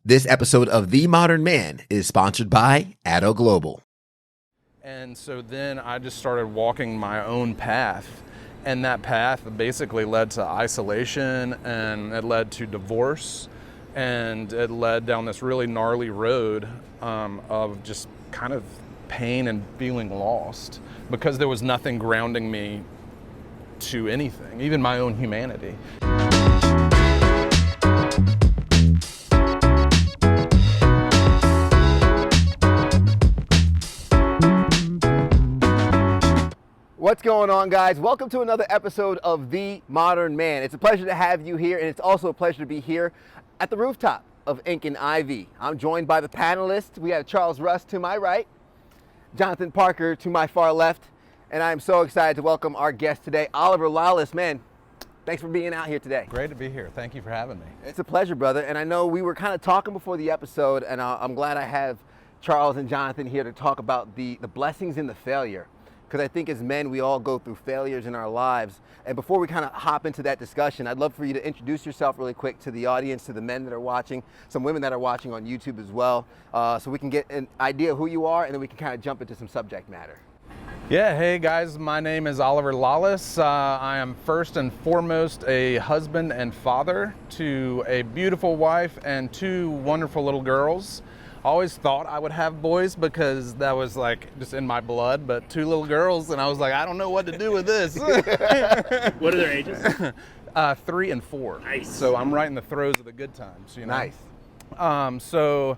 This episode of The Modern Man is sponsored by Addo Global. And so then I just started walking my own path. And that path basically led to isolation, and it led to divorce, and it led down this really gnarly road of just kind of pain and feeling lost because there was nothing grounding me to anything, even my own humanity. What's going on, guys? Welcome to another episode of The Modern Man. It's a pleasure to have you here, and it's also a pleasure to be here at the rooftop of Ink and Ivy. I'm joined by the panelists. We have Charles Russ to my right, Jonathan Parker to my far left, and I'm so excited to welcome our guest today, Oliver Lollis. Man, thanks for being out here today. Great to be here. Thank you for having me. It's a pleasure, brother. And I know we were kind of talking before the episode, and I'm glad I have Charles and Jonathan here to talk about the blessings in the failure. Because I think as men, we all go through failures in our lives. And before we kind of hop into that discussion, I'd love for you to introduce yourself really quick to the audience, to the men that are watching, some women that are watching on YouTube as well, so we can get an idea of who you are, and then we can kind of jump into some subject matter. Yeah, hey guys, my name is Oliver Lollis. I am first and foremost a husband and father to a beautiful wife and two wonderful little girls. Always thought I would have boys because that was like just in my blood, but two little girls, and I was like, I don't know what to do with this. What are their ages? 3 and 4. Nice. So I'm right in the throes of the good times, you know? Nice. So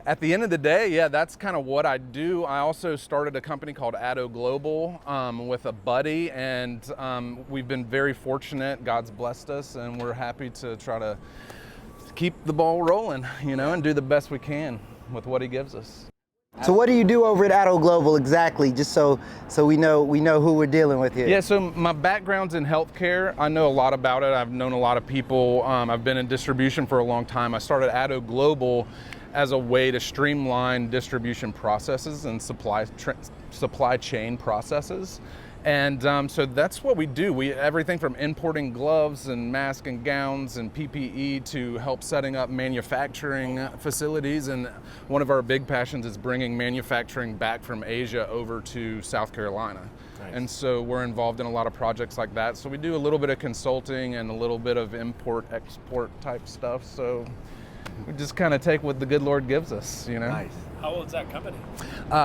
at the end of the day, yeah, that's kind of what I do. I also started a company called Addo Global with a buddy, and we've been very fortunate. God's blessed us, and we're happy to try to keep the ball rolling, you know, and do the best we can with what he gives us. So what do you do over at Atto Global exactly, just so we know who we're dealing with here? Yeah, so my background's in healthcare. I know a lot about it. I've known a lot of people. I've been in distribution for a long time. I started Atto Global as a way to streamline distribution processes and supply chain processes. And so that's what we do. Everything from importing gloves and masks and gowns and PPE to help setting up manufacturing facilities. And one of our big passions is bringing manufacturing back from Asia over to South Carolina. Nice. And so we're involved in a lot of projects like that. So we do a little bit of consulting and a little bit of import-export type stuff. So we just kind of take what the good Lord gives us, you know? Nice. How old is that company?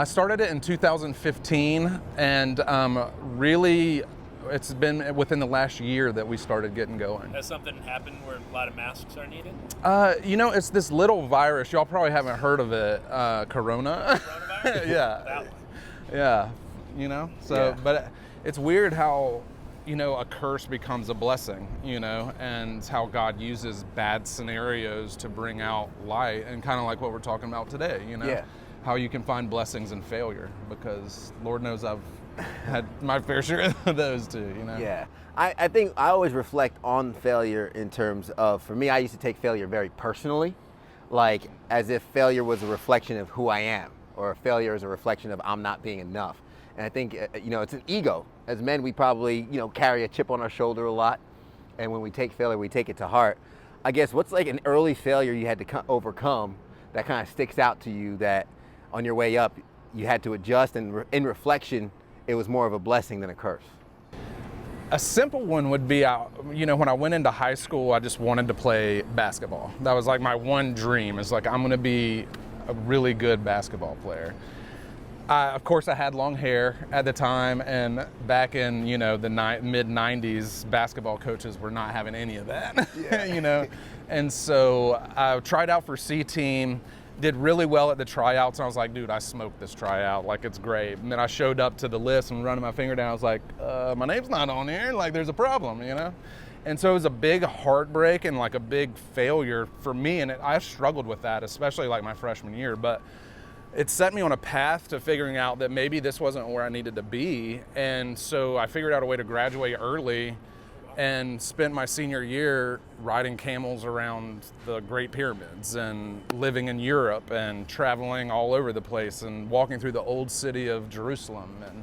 Started it in 2015, and really it's been within the last year that we started getting going. Has something happened where a lot of masks are needed? You know, it's this little virus. Y'all probably haven't heard of it, Corona. Coronavirus? Yeah. That one. Yeah, you know, so, yeah. But it's weird how, you know, a curse becomes a blessing, you know, and how God uses bad scenarios to bring out light, and kind of like what we're talking about today, you know, Yeah. How you can find blessings in failure, because Lord knows I've had my fair share of those too, you know. Yeah. I think I always reflect on failure in terms of, for me, I used to take failure very personally, like as if failure was a reflection of who I am, or failure is a reflection of I'm not being enough. And I think, you know, it's an ego. As men, we probably, you know, carry a chip on our shoulder a lot. And when we take failure, we take it to heart. I guess what's like an early failure you had to overcome that kind of sticks out to you, that on your way up, you had to adjust, and in reflection, it was more of a blessing than a curse? A simple one would be, you know, when I went into high school, I just wanted to play basketball. That was like my one dream, is like, I'm going to be a really good basketball player. Of course, I had long hair at the time, and back in, you know, the mid-90s, basketball coaches were not having any of that, yeah. You know? And so I tried out for C-team, did really well at the tryouts, and I was like, dude, I smoked this tryout, like, it's great. And then I showed up to the list and running my finger down, I was like, my name's not on here, like, there's a problem, you know? And so it was a big heartbreak and like a big failure for me, and I struggled with that, especially like my freshman year, but it set me on a path to figuring out that maybe this wasn't where I needed to be. And so I figured out a way to graduate early and spent my senior year riding camels around the Great Pyramids and living in Europe and traveling all over the place and walking through the old city of Jerusalem. And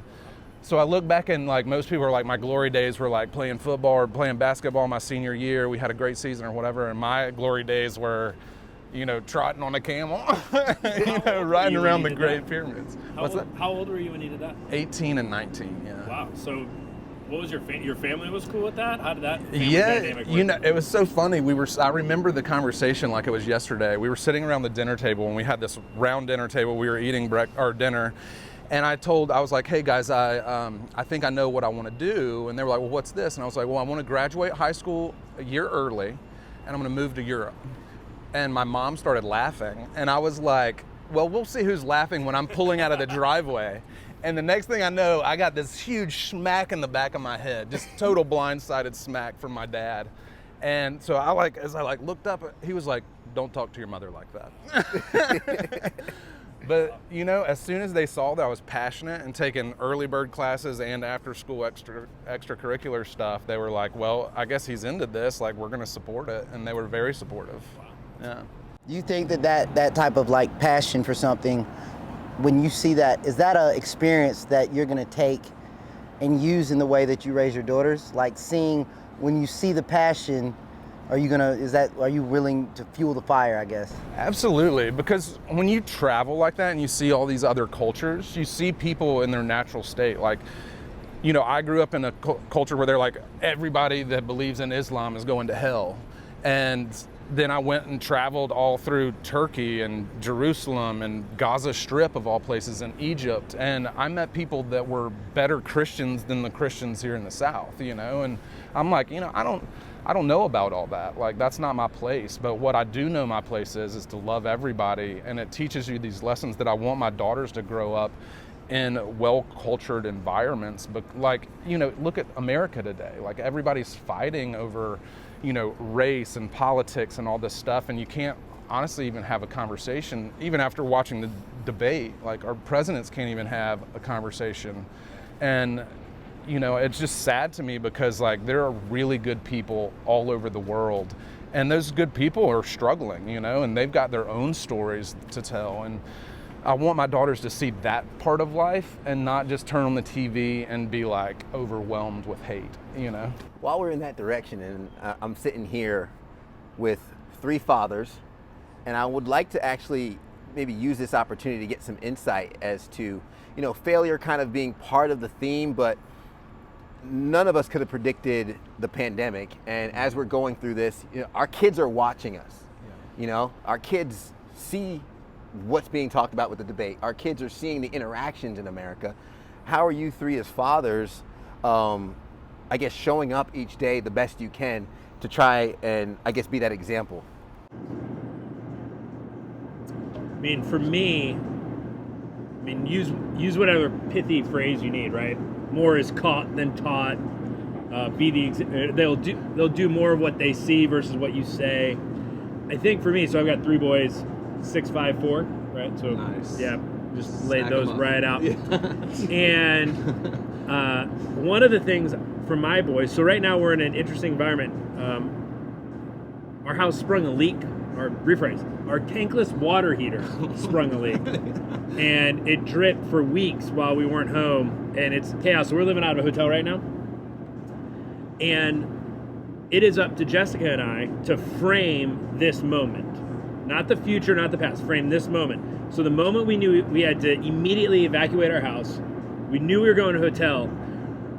so I look back, and like most people are like, my glory days were like playing football or playing basketball my senior year. We had a great season or whatever. And my glory days were trotting on a camel, riding around the Great Pyramids. How old were you when you did that? 18 and 19, yeah. Wow. So what was your family was cool with that? How did that family dynamic work? It was so funny. I remember the conversation like it was yesterday. We were sitting around the dinner table, and we had this round dinner table. We were eating our dinner, and I was like, hey guys, I think I know what I want to do. And they were like, well, what's this? And I was like, well, I want to graduate high school a year early, and I'm going to move to Europe. And my mom started laughing, and I was like, well, we'll see who's laughing when I'm pulling out of the driveway. And the next thing I know, I got this huge smack in the back of my head, just total blindsided smack from my dad. And so as I looked up, he was like, don't talk to your mother like that. But, as soon as they saw that I was passionate and taking early bird classes and after school extracurricular stuff, they were like, well, I guess he's into this, like, we're going to support it. And they were very supportive. Wow. Yeah. Do you think that type of like passion for something, when you see that, is that an experience that you're going to take and use in the way that you raise your daughters? Like when you see the passion, are you willing to fuel the fire, I guess? Absolutely, because when you travel like that and you see all these other cultures, you see people in their natural state. Like, I grew up in a culture where they're like, everybody that believes in Islam is going to hell. And then I went and traveled all through Turkey and Jerusalem and Gaza Strip of all places in Egypt. And I met people that were better Christians than the Christians here in the South, and I'm like, I don't know about all that. Like, that's not my place. But what I do know my place is to love everybody. And it teaches you these lessons that I want my daughters to grow up in well-cultured environments. But look at America today. Like, everybody's fighting over race and politics and all this stuff, and you can't honestly even have a conversation, even after watching the debate. Like, our presidents can't even have a conversation. And, it's just sad to me because, like, there are really good people all over the world, and those good people are struggling, and they've got their own stories to tell. And I want my daughters to see that part of life and not just turn on the TV and be like overwhelmed with hate, While we're in that direction, and I'm sitting here with 3 fathers, and I would like to actually maybe use this opportunity to get some insight as to, failure kind of being part of the theme, but none of us could have predicted the pandemic. And as we're going through this, our kids are watching us. Yeah. Our kids see what's being talked about with the debate. Our kids are seeing the interactions in America. How are you 3 as fathers, I guess, showing up each day the best you can to try and, I guess, be that example? I mean, for me, use whatever pithy phrase you need, right? More is caught than taught. They'll do more of what they see versus what you say. I think for me, so I've got 3 boys, 6, 5, 4, right? So nice. Yeah, just laid those right out. Yeah. And one of the things for my boys, so right now we're in an interesting environment. Our house sprung a leak, or rephrase, our tankless water heater sprung a leak. And it dripped for weeks while we weren't home, and it's chaos. So we're living out of a hotel right now. And it is up to Jessica and I to frame this moment. Not the future, not the past, frame this moment. So the moment we knew we had to immediately evacuate our house, we knew we were going to a hotel,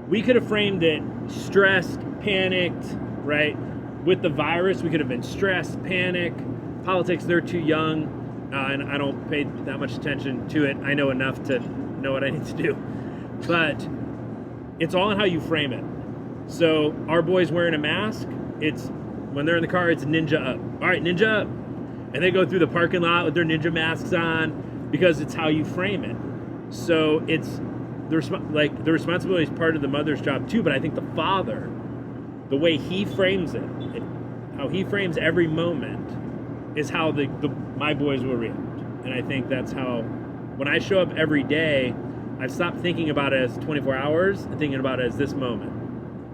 we could have framed it stressed, panicked, right? With the virus, we could have been stressed, panic. Politics, they're too young, and I don't pay that much attention to it. I know enough to know what I need to do. But it's all in how you frame it. So our boys wearing a mask, it's when they're in the car, it's ninja up. All right, ninja up. And they go through the parking lot with their ninja masks on because it's how you frame it. So it's the responsibility is part of the mother's job too, but I think the father, the way he frames it, how he frames every moment is how my boys will react. And I think that's how, when I show up every day, I've stopped thinking about it as 24 hours and thinking about it as this moment.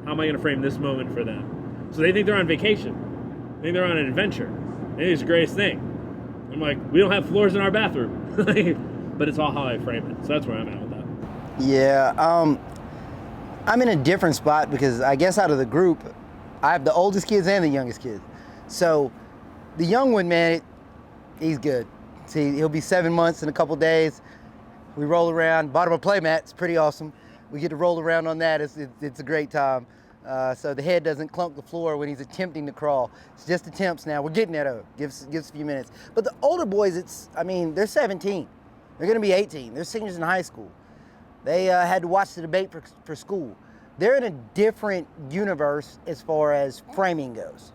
How am I going to frame this moment for them? So they think they're on vacation. They think they're on an adventure. They think it's the greatest thing. I'm like, we don't have floors in our bathroom. But it's all how I frame it. So that's where I'm at with that. Yeah, I'm in a different spot because I guess out of the group, I have the oldest kids and the youngest kids. So the young one, man, He's good. See, he'll be 7 months in a couple days. We roll around, bottom of play mat. It's pretty awesome. We get to roll around on that. It's a great time. So the head doesn't clunk the floor when he's attempting to crawl. It's just attempts now. We're getting there though. Gives a few minutes. But the older boys, they're 17. They're gonna be 18. They're seniors in high school. They had to watch the debate for school. They're in a different universe as far as framing goes.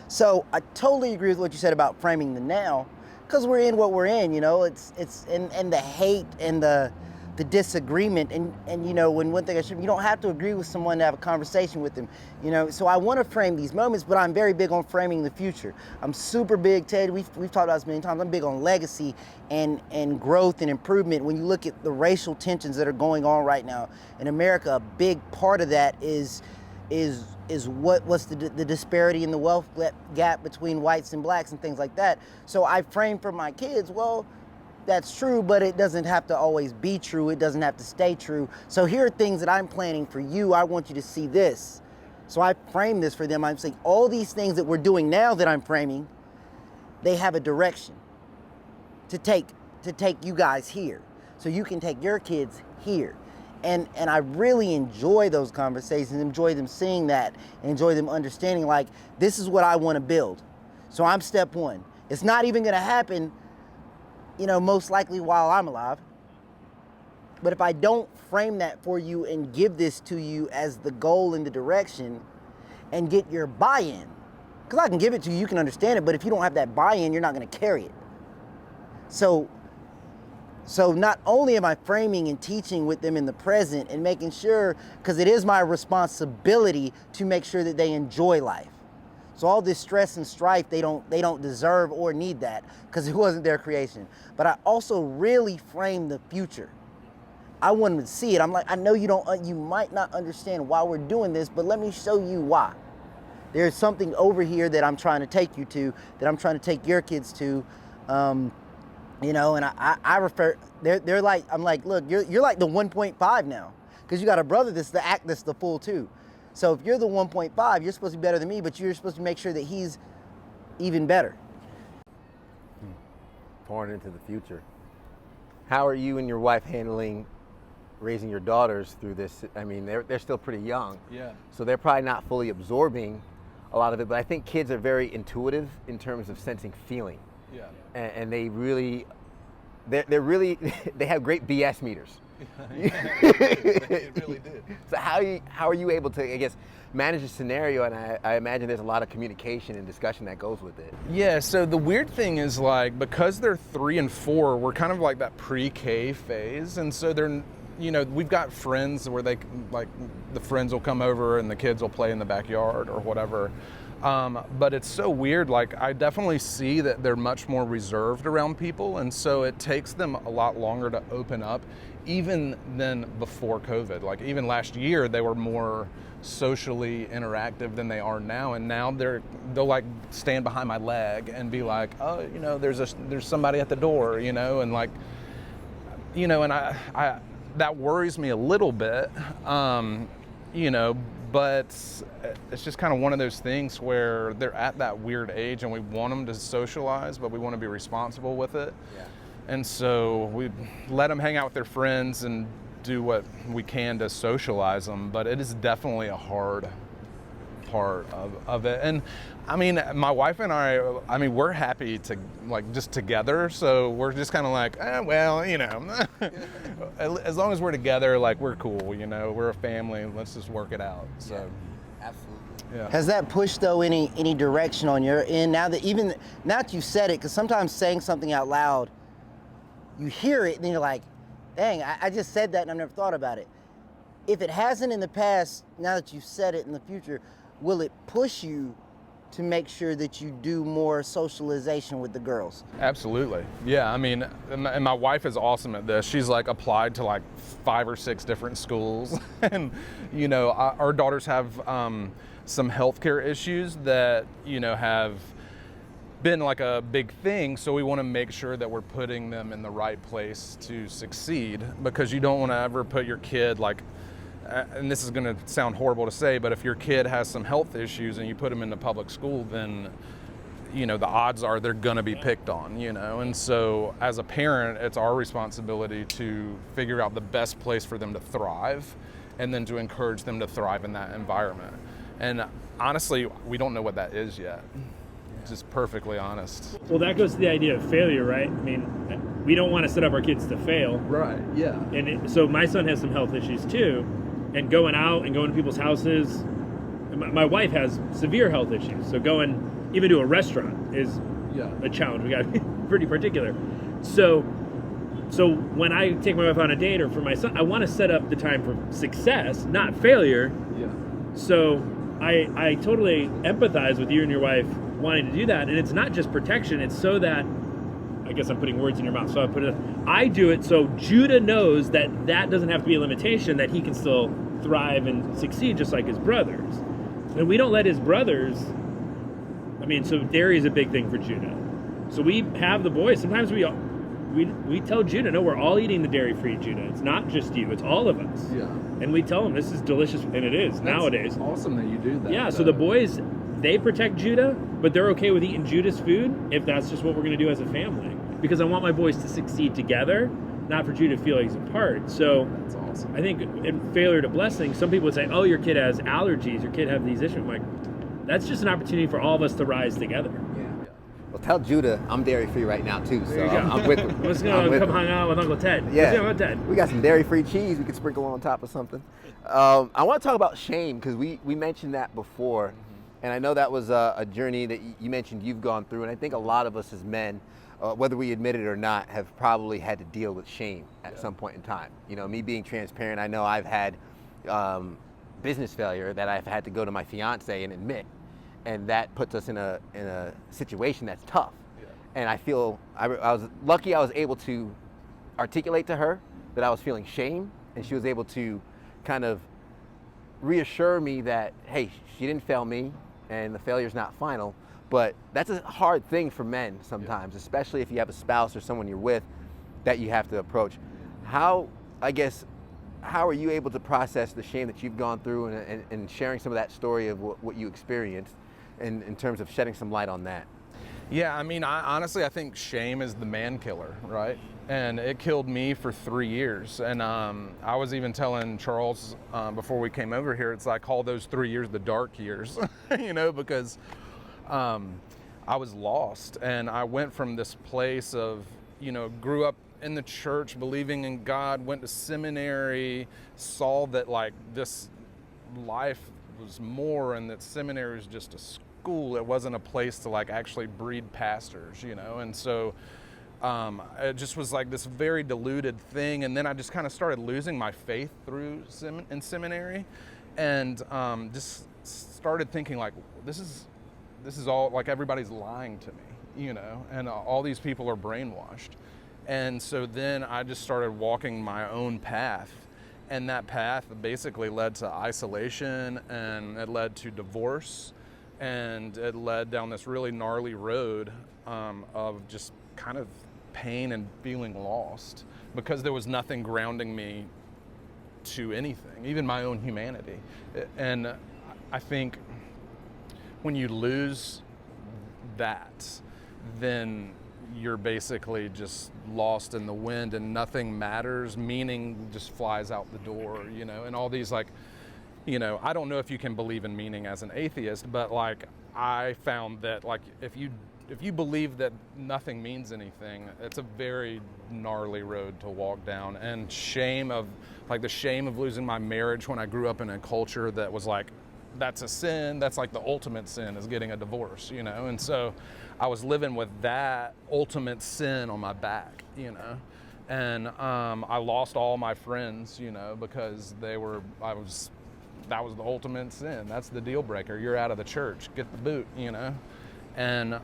So I totally agree with what you said about framing the now, because we're in what we're in, it's and the hate and the disagreement and when one thing you don't have to agree with someone to have a conversation with them, so I want to frame these moments, but I'm very big on framing the future. I'm super big, Ted, we've talked about this many times, I'm big on legacy and growth and improvement. When you look at the racial tensions that are going on right now in America, a big part of that is what's the disparity in the wealth gap between whites and blacks and things like that. So I frame for my kids, well, that's true, but it doesn't have to always be true. It doesn't have to stay true. So here are things that I'm planning for you. I want you to see this. So I frame this for them. I'm saying all these things that we're doing now that I'm framing, they have a direction to take you guys here. So you can take your kids here. And I really enjoy those conversations, enjoy them seeing that, and enjoy them understanding, like, this is what I want to build. So I'm step one. It's not even going to happen, most likely while I'm alive. But if I don't frame that for you and give this to you as the goal and the direction and get your buy-in, because I can give it to you, you can understand it, but if you don't have that buy-in, you're not going to carry it. So not only am I framing and teaching with them in the present and making sure, because it is my responsibility to make sure that they enjoy life. So all this stress and strife, they don't deserve or need that, because it wasn't their creation. But I also really frame the future. I want them to see it. I'm like, I know you might not understand why we're doing this, but let me show you why. There's something over here that I'm trying to take you to, that I'm trying to take your kids to. And I refer, they're like, I'm like, look, you're like the 1.5 now, because you got a brother that's the full 2. So if you're the 1.5, you're supposed to be better than me, but you're supposed to make sure that he's even better. Pouring into the future. How are you and your wife handling raising your daughters through this? I mean, they're still pretty young. Yeah. So they're probably not fully absorbing a lot of it, but I think kids are very intuitive in terms of sensing feeling. Yeah. And they really, they have great BS meters. It really did. So how are you able to, I guess, manage a scenario? And I imagine there's a lot of communication and discussion that goes with it. Yeah, so the weird thing is, like, because they're 3 and 4, we're kind of like that pre-K phase, and so they're, we've got friends where they, like, the friends will come over and the kids will play in the backyard or whatever. But it's so weird, like, I definitely see that they're much more reserved around people, and so it takes them a lot longer to open up, even than before COVID. Like, even last year, they were more socially interactive than they are now, and now they'll like stand behind my leg and be like, oh, there's somebody at the door, and like, and I that worries me a little bit, but it's just kind of one of those things where they're at that weird age and we want them to socialize, but we want to be responsible with it. Yeah. And so we let them hang out with their friends and do what we can to socialize them, but it is definitely a hard part of it. And I mean, my wife and I mean, we're happy to, like, just together, so we're just kind of like, as long as we're together, like, we're cool, we're a family, let's just work it out. So yeah, absolutely. Yeah. Has that pushed, though, any direction on your end, now that you said it, because sometimes saying something out loud, you hear it and then you're like, dang, I just said that and I've never thought about it. If it hasn't in the past, now that you've said it in the future, will it push you to make sure that you do more socialization with the girls? Absolutely. Yeah, I mean, and my wife is awesome at this. She's like applied to like 5 or 6 different schools. And, our daughters have some healthcare issues that, have been like a big thing. So we want to make sure that we're putting them in the right place to succeed, because you don't want to ever put your kid like, and this is going to sound horrible to say, but if your kid has some health issues and you put them into public school, then the odds are they're going to be picked on, and so as a parent, it's our responsibility to figure out the best place for them to thrive, and then to encourage them to thrive in that environment. And honestly, we don't know what that is yet. Just perfectly honest. Well, that goes to the idea of failure, right? I mean, we don't want to set up our kids to fail. Right, yeah. And so my son has some health issues too, and going out and going to people's houses. My wife has severe health issues, so going even to a restaurant is a challenge. We got to be pretty particular. So when I take my wife on a date or for my son, I want to set up the time for success, not failure. Yeah. So I totally empathize with you and your wife wanting to do that, and it's not just protection. It's so that, I guess I'm putting words in your mouth, so I do it so Judah knows that doesn't have to be a limitation, that he can still thrive and succeed just like his brothers. And we don't let his brothers, so dairy is a big thing for Judah. So we have the boys, sometimes we tell Judah, no, we're all eating the dairy-free Judah. It's not just you, it's all of us. Yeah. And we tell them this is delicious, and it is nowadays. Awesome that you do that. Yeah, so the boys, they protect Judah, but they're okay with eating Judah's food if that's just what we're going to do as a family. Because I want my boys to succeed together, not for Judah to feel like he's apart. So That's awesome. I think in failure to blessing, some people would say, oh, your kid has allergies, your kid has these issues. I'm like, that's just an opportunity for all of us to rise together. Yeah. Well, tell Judah I'm dairy-free right now, too, so There you go. I'm with him. Let's I'm go with come him. hang out with Uncle Ted. Yeah. Let's go with Ted. We got some dairy-free cheese we could sprinkle on top of something. I want to talk about shame, because we mentioned that before, and I know that was a journey that you mentioned you've gone through, and I think a lot of us as men, whether we admit it or not, have probably had to deal with shame at some point in time. Me being transparent, I know I've had business failure that I've had to go to my fiance and admit, and that puts us in a situation that's tough. Yeah. And I feel I was lucky I was able to articulate to her that I was feeling shame, and she was able to kind of reassure me that, hey, she didn't fail me, and the failure's not final. But that's a hard thing for men sometimes, especially if you have a spouse or someone you're with that you have to approach. How are you able to process the shame that you've gone through and sharing some of that story of what you experienced in terms of shedding some light on that? Yeah, I think shame is the man killer, right? And it killed me for 3 years. And I was even telling Charles before we came over here, it's like, call those 3 years the dark years, because I was lost. And I went from this place of, grew up in the church, believing in God, went to seminary, saw that like this life was more, and that seminary was just a school. It wasn't a place to like actually breed pastors, and so it just was like this very diluted thing. And then I just kind of started losing my faith through in seminary, and just started thinking like, this is all like, everybody's lying to me, and all these people are brainwashed. And so then I just started walking my own path, and that path basically led to isolation, and it led to divorce, and it led down this really gnarly road of just kind of pain and feeling lost, because there was nothing grounding me to anything, even my own humanity. And I think when you lose that, then you're basically just lost in the wind, and nothing matters. Meaning just flies out the door, and all these like, I don't know if you can believe in meaning as an atheist, but like I found that like if you believe that nothing means anything, it's a very gnarly road to walk down. And the shame of losing my marriage when I grew up in a culture that was like, that's a sin, that's like the ultimate sin is getting a divorce, and so I was living with that ultimate sin on my back, and I lost all my friends, because that was the ultimate sin. That's the deal breaker. You're out of the church, get the boot, and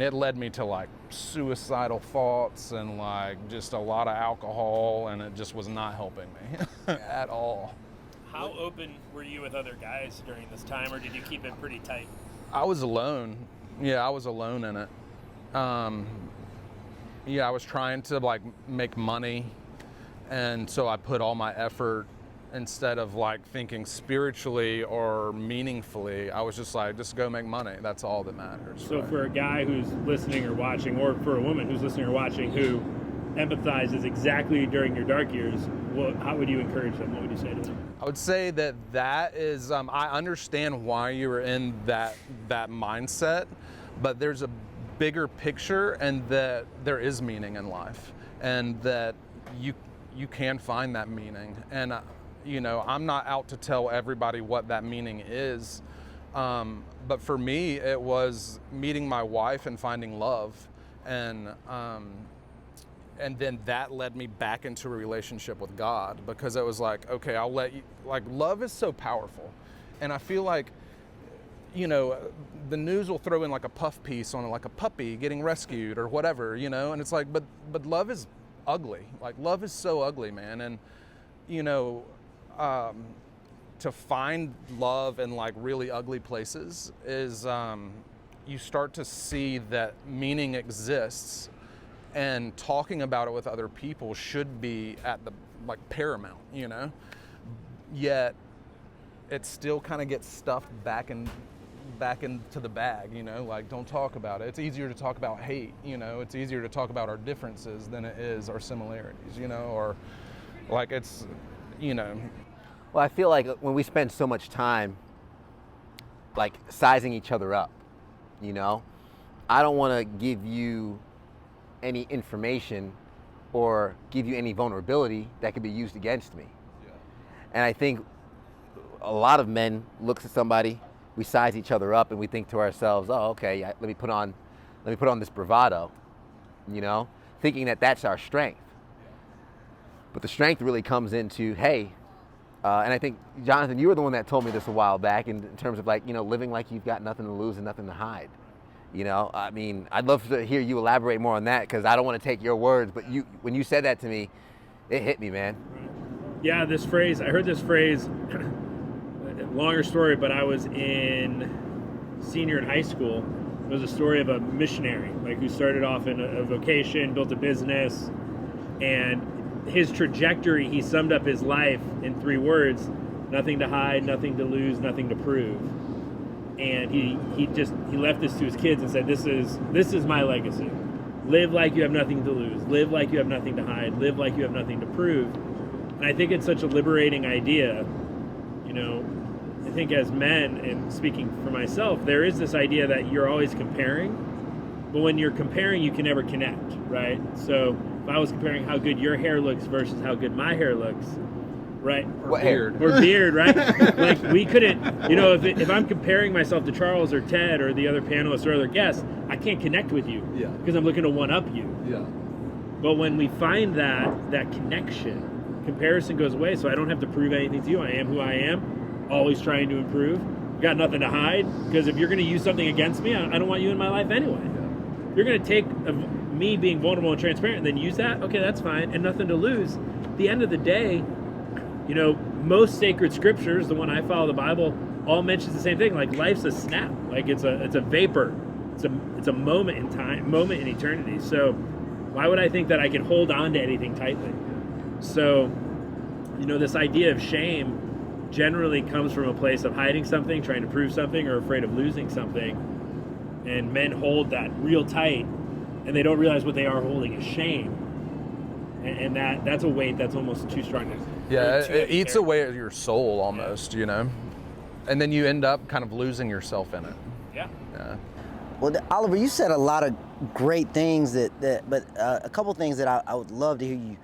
it led me to like suicidal thoughts and like just a lot of alcohol, and it just was not helping me at all. How open were you with other guys during this time, or did you keep it pretty tight? I was alone. Yeah, I was alone in it. I was trying to like make money, and so I put all my effort instead of like thinking spiritually or meaningfully. I was just like, just go make money. That's all that matters. So for a guy who's listening or watching, or for a woman who's listening or watching who empathizes exactly during your dark years, how would you encourage them? What would you say to them? I would say that is, I understand why you were in that mindset, but there's a bigger picture, and that there is meaning in life, and that you can find that meaning. And I'm not out to tell everybody what that meaning is, but for me it was meeting my wife and finding love, and then that led me back into a relationship with God, because it was like, okay, I'll let you, like, love is so powerful. And I feel like, the news will throw in like a puff piece on like a puppy getting rescued or whatever, and it's like, but love is ugly. Like, love is so ugly, man. And, to find love in like really ugly places is, you start to see that meaning exists, and talking about it with other people should be at the like paramount, yet it still kind of gets stuffed back into the bag, like, don't talk about it. It's easier to talk about hate, it's easier to talk about our differences than it is our similarities, or like it's, Well, I feel like when we spend so much time like sizing each other up, I don't want to give you any information or give you any vulnerability that could be used against me. Yeah. And I think a lot of men looks at somebody, we size each other up, and we think to ourselves, oh, okay, let me put on this bravado, thinking that that's our strength. Yeah. But the strength really comes into, hey, and I think, Jonathan, you were the one that told me this a while back in terms of like, living like you've got nothing to lose and nothing to hide. I mean, I'd love to hear you elaborate more on that, because I don't want to take your words, but when you said that to me, it hit me, man. Yeah, I heard this phrase, longer story, but I was in senior in high school. It was a story of a missionary, like, who started off in a vocation, built a business, and his trajectory, he summed up his life in 3 words: nothing to hide, nothing to lose, nothing to prove. And he left this to his kids and said, this is my legacy. Live like you have nothing to lose. Live like you have nothing to hide. Live like you have nothing to prove. And I think it's such a liberating idea. I think as men, and speaking for myself, there is this idea that you're always comparing, but when you're comparing, you can never connect, right? So if I was comparing how good your hair looks versus how good my hair looks, right? Or beard. Or beard, right? Like, we couldn't, if I'm comparing myself to Charles or Ted or the other panelists or other guests, I can't connect with you, because I'm looking to one-up you. Yeah. But when we find that connection, comparison goes away, so I don't have to prove anything to you. I am who I am, always trying to improve. Got nothing to hide, because if you're going to use something against me, I don't want you in my life anyway. Yeah. You're going to take me being vulnerable and transparent and then use that, okay, that's fine, and nothing to lose. At the end of the day, most sacred scriptures, the one I follow, the Bible, all mentions the same thing. Like, life's a snap. Like, it's a vapor. It's a moment in time, moment in eternity. So why would I think that I can hold on to anything tightly? So, this idea of shame generally comes from a place of hiding something, trying to prove something, or afraid of losing something. And men hold that real tight, and they don't realize what they are holding is shame. And that's a weight that's almost too strong. It eats away at your soul almost, And then you end up kind of losing yourself in it. Yeah. Well, Oliver, you said a lot of great things but a couple things that I would love to hear you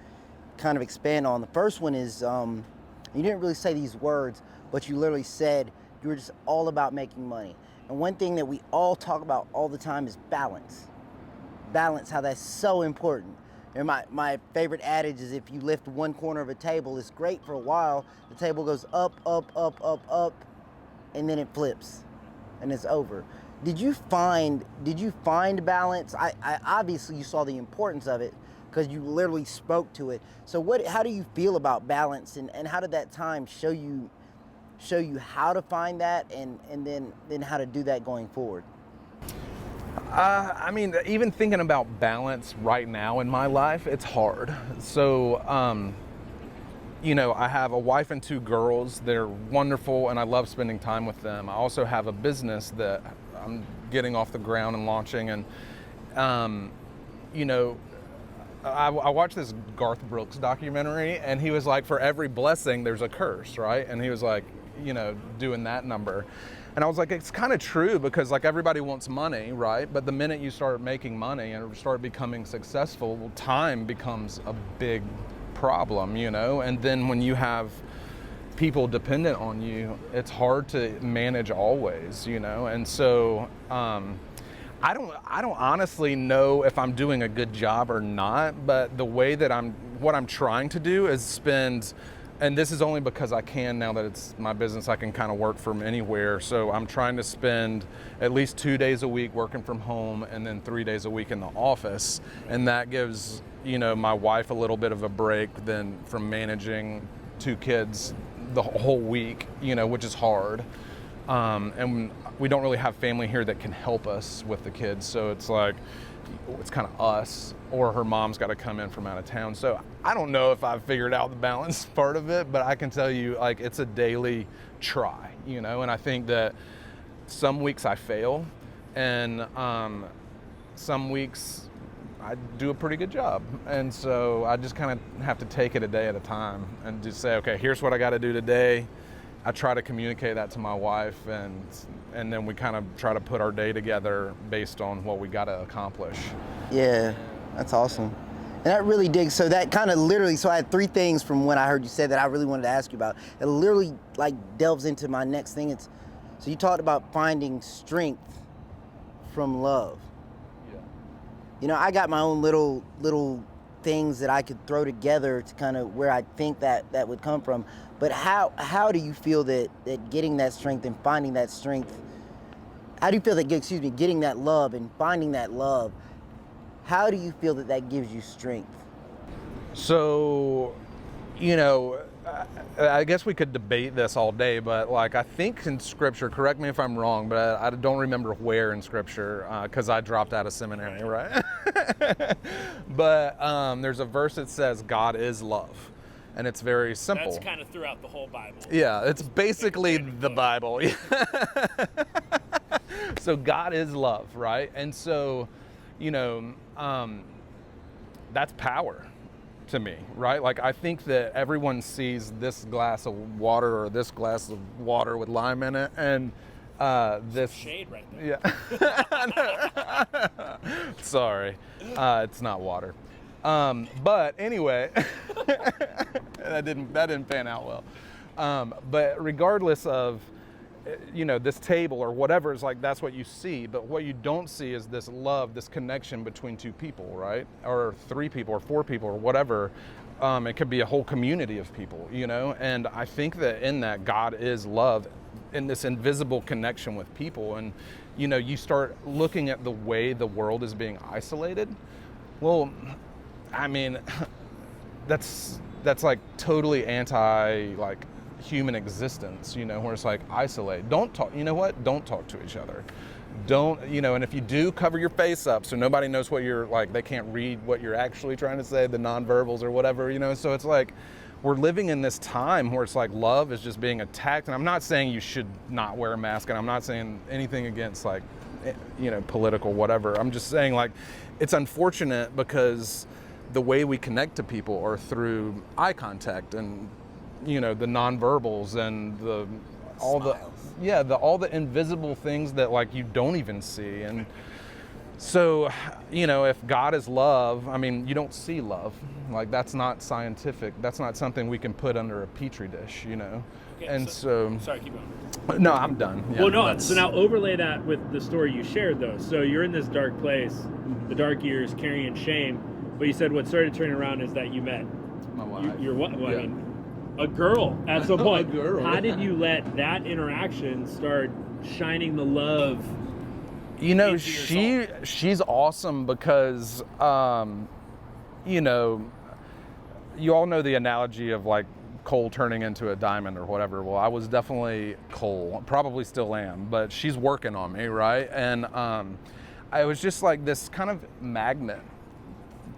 kind of expand on. The first one is, you didn't really say these words, but you literally said you were just all about making money. And one thing that we all talk about all the time is balance. Balance, how that's so important. And my favorite adage is, if you lift one corner of a table, it's great for a while. The table goes up, up, up, up, up, and then it flips, and it's over. Did you find balance? I obviously, you saw the importance of it because you literally spoke to it. So how do you feel about balance, and how did that time show you how to find that, and then how to do that going forward? I mean, even thinking about balance right now in my life, it's hard. So I have a wife and 2 girls. They're wonderful, and I love spending time with them. I also have a business that I'm getting off the ground and launching. And, I watched this Garth Brooks documentary, and he was like, for every blessing, there's a curse, right? And he was like, doing that number. And I was like, it's kind of true, because like everybody wants money, right? But the minute you start making money and start becoming successful, well, time becomes a big problem, and then when you have people dependent on you, it's hard to manage always, and so I don't honestly know if I'm doing a good job or not, but the way that what I'm trying to do is spend, and this is only because I can, now that it's my business, I can kind of work from anywhere. So I'm trying to spend at least 2 days a week working from home, and then 3 days a week in the office. And that gives, my wife a little bit of a break then from managing 2 kids the whole week, which is hard. And we don't really have family here that can help us with the kids. So it's like, it's kind of us, or her mom's got to come in from out of town. So I don't know if I've figured out the balance part of it, but I can tell you, like, it's a daily try, and I think that some weeks I fail, and some weeks I do a pretty good job. And so I just kind of have to take it a day at a time and just say, okay, here's what I got to do today. I try to communicate that to my wife, and then we kind of try to put our day together based on what we got to accomplish. Yeah, that's awesome. And that really digs. So that kind of literally, so I had 3 things from when I heard you say that I really wanted to ask you about. It literally like delves into my next thing. So you talked about finding strength from love. Yeah. I got my own little things that I could throw together to kind of where I think that would come from. But how do you feel that getting that strength and finding that strength, how do you feel that, getting that love and finding that love, how do you feel that gives you strength? So, I guess we could debate this all day, but like I think in Scripture, correct me if I'm wrong, but I don't remember where in Scripture, because I dropped out of seminary, right? But there's a verse that says God is love. And it's very simple. That's kind of throughout the whole Bible. Yeah, it's basically the Bible. So God is love, right? And so, that's power to me, right? Like, I think that everyone sees this glass of water or this glass of water with lime in it, and this shade right there. Yeah. Sorry, it's not water. But anyway, that didn't pan out well. But regardless of, this table or whatever, is like, that's what you see. But what you don't see is this love, this connection between 2 people, right? Or 3 people or 4 people or whatever. It could be a whole community of people, and I think that in that, God is love, in this invisible connection with people. And, you start looking at the way the world is being isolated. Well, I mean, that's like totally anti like human existence, where it's like isolate. Don't talk, don't talk to each other. Don't, and if you do, cover your face up so nobody knows what you're like, they can't read what you're actually trying to say, the nonverbals or whatever, so it's like we're living in this time where it's like love is just being attacked. And I'm not saying you should not wear a mask, and I'm not saying anything against like, political whatever. I'm just saying like it's unfortunate because the way we connect to people are through eye contact and, the nonverbals and all the invisible things that like you don't even see. And so, if God is love, I mean, you don't see love. Like, that's not scientific. That's not something we can put under a petri dish, Okay, and sorry, keep going. No, I'm done. Yeah, well, no, so now overlay that with the story you shared, though. So you're in this dark place, the dark years, carrying shame. But you said what started turning around is that you met my wife. Your what? Well, Yeah. I mean, a girl at some point. A girl. How did you let that interaction start shining the love? She's awesome because, you all know the analogy of like coal turning into a diamond or whatever. Well, I was definitely coal, probably still am, but she's working on me, right? And I was just like this kind of magnet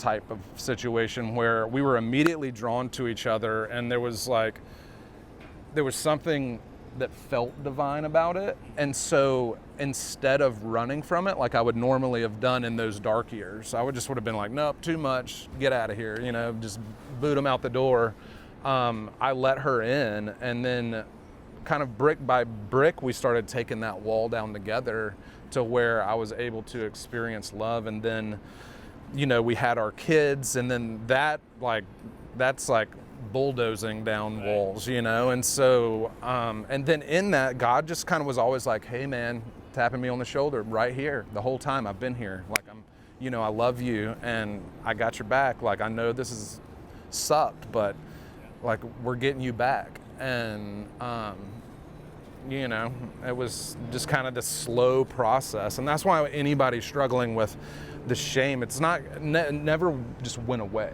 type of situation where we were immediately drawn to each other, and there was something that felt divine about it. And so instead of running from it like I would normally have done in those dark years, I would have been like, nope, too much, get out of here, just boot them out the door. I let her in, and then kind of brick by brick, we started taking that wall down together to where I was able to experience love. And then, we had our kids, and then that's like bulldozing down walls, and so, and then in that, God just kind of was always like, hey man, tapping me on the shoulder right here the whole time I've been here. Like, I love you, and I got your back. Like, I know this has sucked, but like, we're getting you back. And, it was just kind of this slow process. And that's why anybody struggling with the shame, it's never just went away.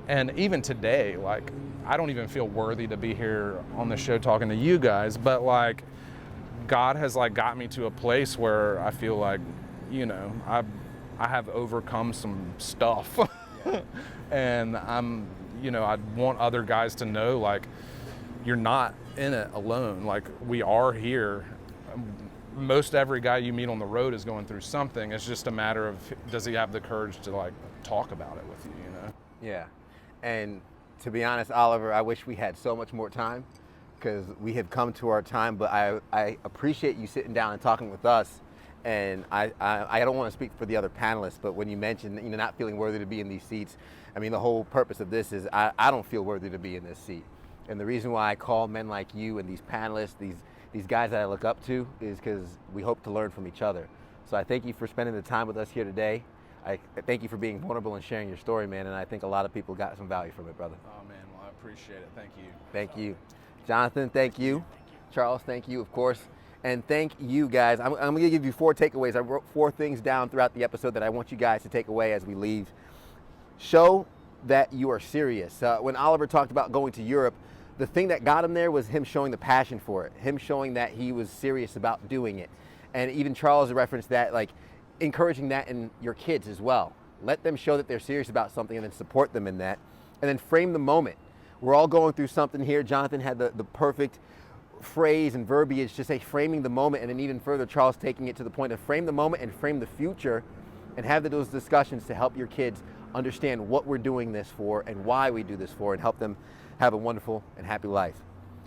And even today, like, I don't even feel worthy to be here on the show talking to you guys, but like, God has like got me to a place where I feel like, I have overcome some stuff. And I want other guys to know, like, you're not in it alone. Like, we are here. Most every guy you meet on the road is going through something. It's just a matter of, does he have the courage to like talk about it with you, Yeah. And to be honest, Oliver, I wish we had so much more time, because we have come to our time, but I appreciate you sitting down and talking with us. And I don't want to speak for the other panelists, but when you mentioned, not feeling worthy to be in these seats, I mean, the whole purpose of this is I don't feel worthy to be in this seat. And the reason why I call men like you and these panelists, these guys that I look up to, is because we hope to learn from each other. So I thank you for spending the time with us here today. I thank you for being vulnerable and sharing your story, man, and I think a lot of people got some value from it, brother. Oh man, well, I appreciate it. Thank you. Thank you. Jonathan, thank you. Charles, thank you, of course. And thank you, guys. I'm going to give you 4 takeaways. I wrote 4 things down throughout the episode that I want you guys to take away as we leave. Show that you are serious. When Oliver talked about going to Europe, the thing that got him there was him showing the passion for it, him showing that he was serious about doing it. And even Charles referenced that, like, encouraging that in your kids as well. Let them show that they're serious about something, and then support them in that. And then frame the moment. We're all going through something here. Jonathan had the perfect phrase and verbiage to say framing the moment, and then even further, Charles taking it to the point of frame the moment and frame the future, and have those discussions to help your kids understand what we're doing this for and why we do this for, and help them have a wonderful and happy life.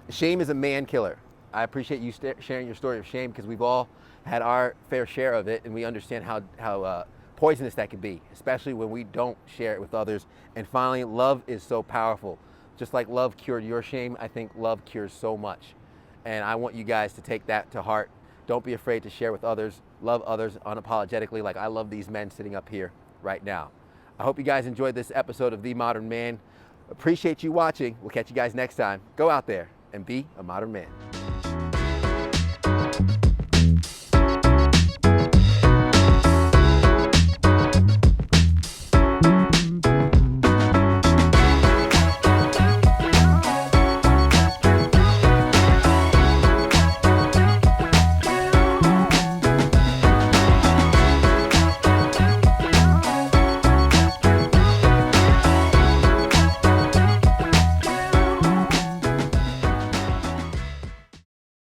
Shame is a man killer. I appreciate you sharing your story of shame, because we've all had our fair share of it, and we understand how poisonous that can be, especially when we don't share it with others. And finally, love is so powerful. Just like love cured your shame, I think love cures so much. And I want you guys to take that to heart. Don't be afraid to share with others. Love others unapologetically, like I love these men sitting up here right now. I hope you guys enjoyed this episode of The Modern Man. Appreciate you watching. We'll catch you guys next time. Go out there and be a modern man.